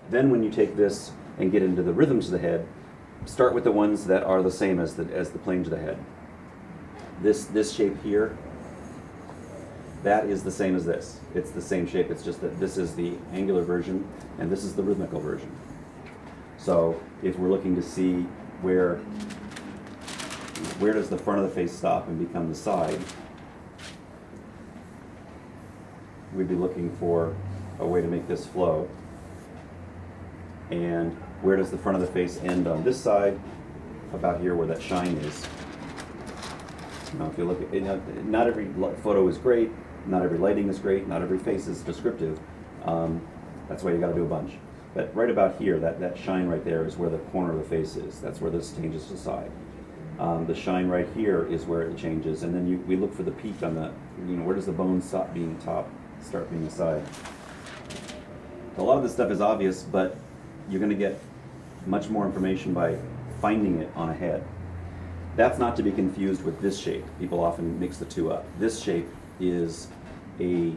Then when you take this and get into the rhythms of the head, start with the ones that are the same as the planes of the head. This shape here, that is the same as this. It's the same shape, it's just that this is the angular version and this is the rhythmical version. So if we're looking to see where does the front of the face stop and become the side, we'd be looking for a way to make this flow. And where does the front of the face end on this side? About here where that shine is. Now if you look at, not every photo is great, not every lighting is great, not every face is descriptive. That's why you got to do a bunch. But right about here, that shine right there is where the corner of the face is. That's where this changes to side. The shine right here is where it changes, and then we look for the peak on the, where does the bone stop being top, start being the side. A lot of this stuff is obvious, but you're going to get much more information by finding it on a head. That's not to be confused with this shape. People often mix the two up. This shape is a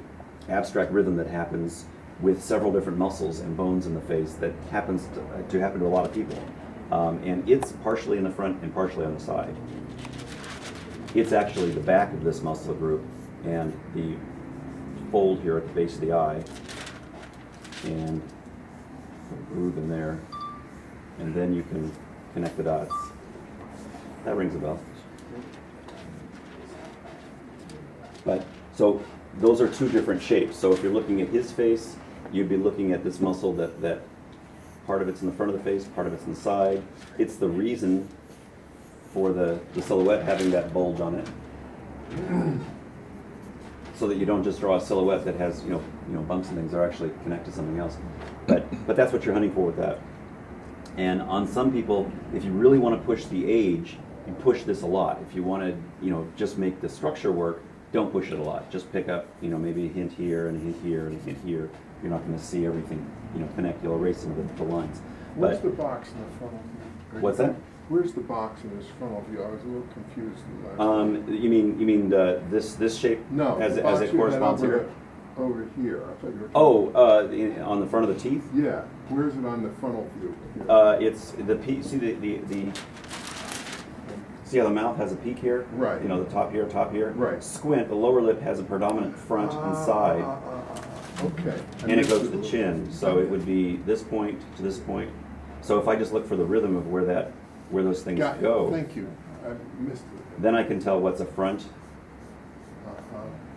abstract rhythm that happens with several different muscles and bones in the face that happens to happen to a lot of people. And it's partially in the front and partially on the side. It's actually the back of this muscle group and the fold here at the base of the eye and a groove in there, and then you can connect the dots. That rings a bell. But so those are two different shapes. So if you're looking at his face, you'd be looking at this muscle that part of it's in the front of the face, part of it's in the side. It's the reason for the silhouette having that bulge on it, so that you don't just draw a silhouette that has bumps and things that are actually connect to something else. But that's what you're hunting for with that. And on some people, if you really want to push the age, you push this a lot. If you want to just make the structure work, don't push it a lot. Just pick up maybe a hint here and a hint here and a hint here. You're not going to see everything connect. You'll erase some of the lines. Where's the box in the frontal view? What's that? Where's the box in this frontal view? I was a little confused. You mean this shape? No, as the box it corresponds here. Over here. I thought you were talking on the front of the teeth. Yeah. Where's it on the frontal view? It's the peak. See the. See how the mouth has a peak here? Right. The top here. Right. Squint. The lower lip has a predominant front and side. Okay. And it goes to the chin, so it would be this point to this point. So if I just look for the rhythm of where those things go, thank you. I missed it. then I can tell what's a front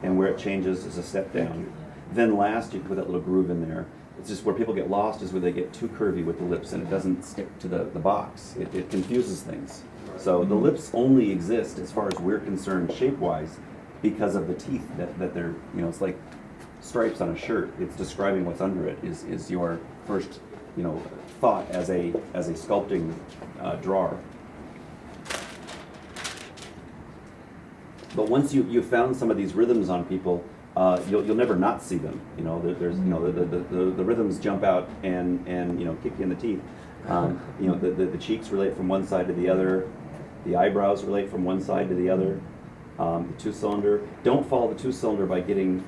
and where it changes is a step down. Then last, you can put that little groove in there. It's just where people get lost is where they get too curvy with the lips and it doesn't stick to the box. It confuses things. So the lips only exist, as far as we're concerned, shape-wise, because of the teeth that they're, it's like stripes on a shirt. It's describing what's under it is your first, thought as a sculpting drawer. But once you've found some of these rhythms on people, you'll never not see them. There's the rhythms jump out and kick you in the teeth. The cheeks relate from one side to the other. The eyebrows relate from one side to the other. The two-cylinder. Don't follow the two-cylinder by getting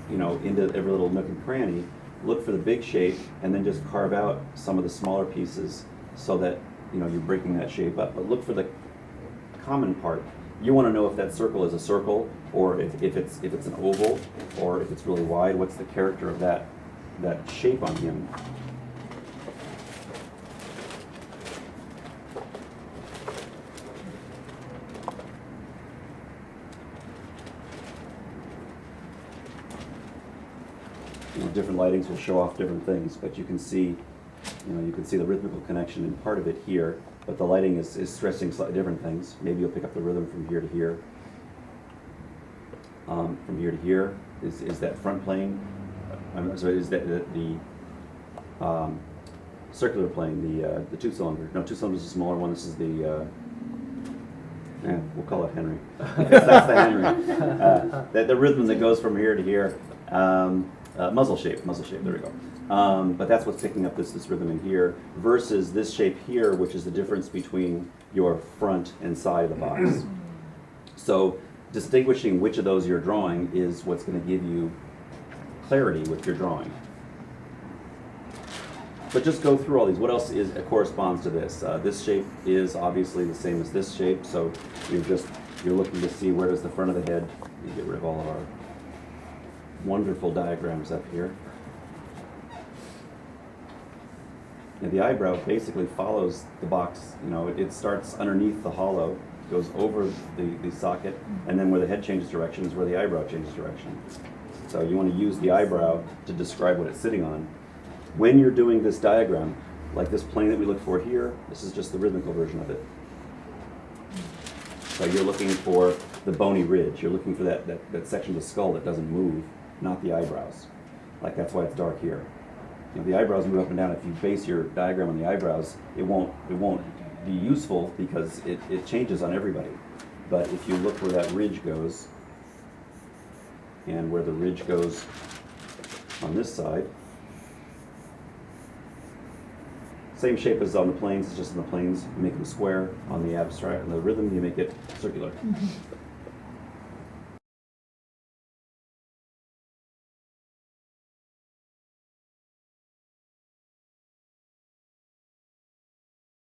into every little nook and cranny. Look for the big shape and then just carve out some of the smaller pieces so that you're breaking that shape up. But look for the common part. You want to know if that circle is a circle or if it's an oval or if it's really wide. What's the character of that shape on him? Different lightings will show off different things, but you can see the rhythmical connection in part of it here, but the lighting is stressing slightly different things. Maybe you'll pick up the rhythm from here to here. From here to here is that front plane. I'm sorry, is that the circular plane, the two-cylinder. No, two-cylinder is a smaller one. This is the we'll call it Henry. That's the Henry. The rhythm that goes from here to here. Muzzle shape, there we go. But that's what's picking up this rhythm in here versus this shape here, which is the difference between your front and side of the box. So distinguishing which of those you're drawing is what's going to give you clarity with your drawing. But just go through all these. What else corresponds to this? This shape is obviously the same as this shape, so you're looking to see where does the front of the head. You get rid of all of our wonderful diagrams up here. And the eyebrow basically follows the box. You know, it starts underneath the hollow, goes over the socket, and then where the head changes direction is where the eyebrow changes direction. So you want to use the eyebrow to describe what it's sitting on. When you're doing this diagram, like this plane that we look for here, this is just the rhythmical version of it. So you're looking for the bony ridge. You're looking for that section of the skull that doesn't move, not the eyebrows. Like that's why it's dark here. You know, the eyebrows move up and down. If you base your diagram on the eyebrows, it won't be useful because it changes on everybody. But if you look where that ridge goes, and where the ridge goes on this side, same shape as on the planes, it's just on the planes, you make them square. On the abstract, on the rhythm, you make it circular.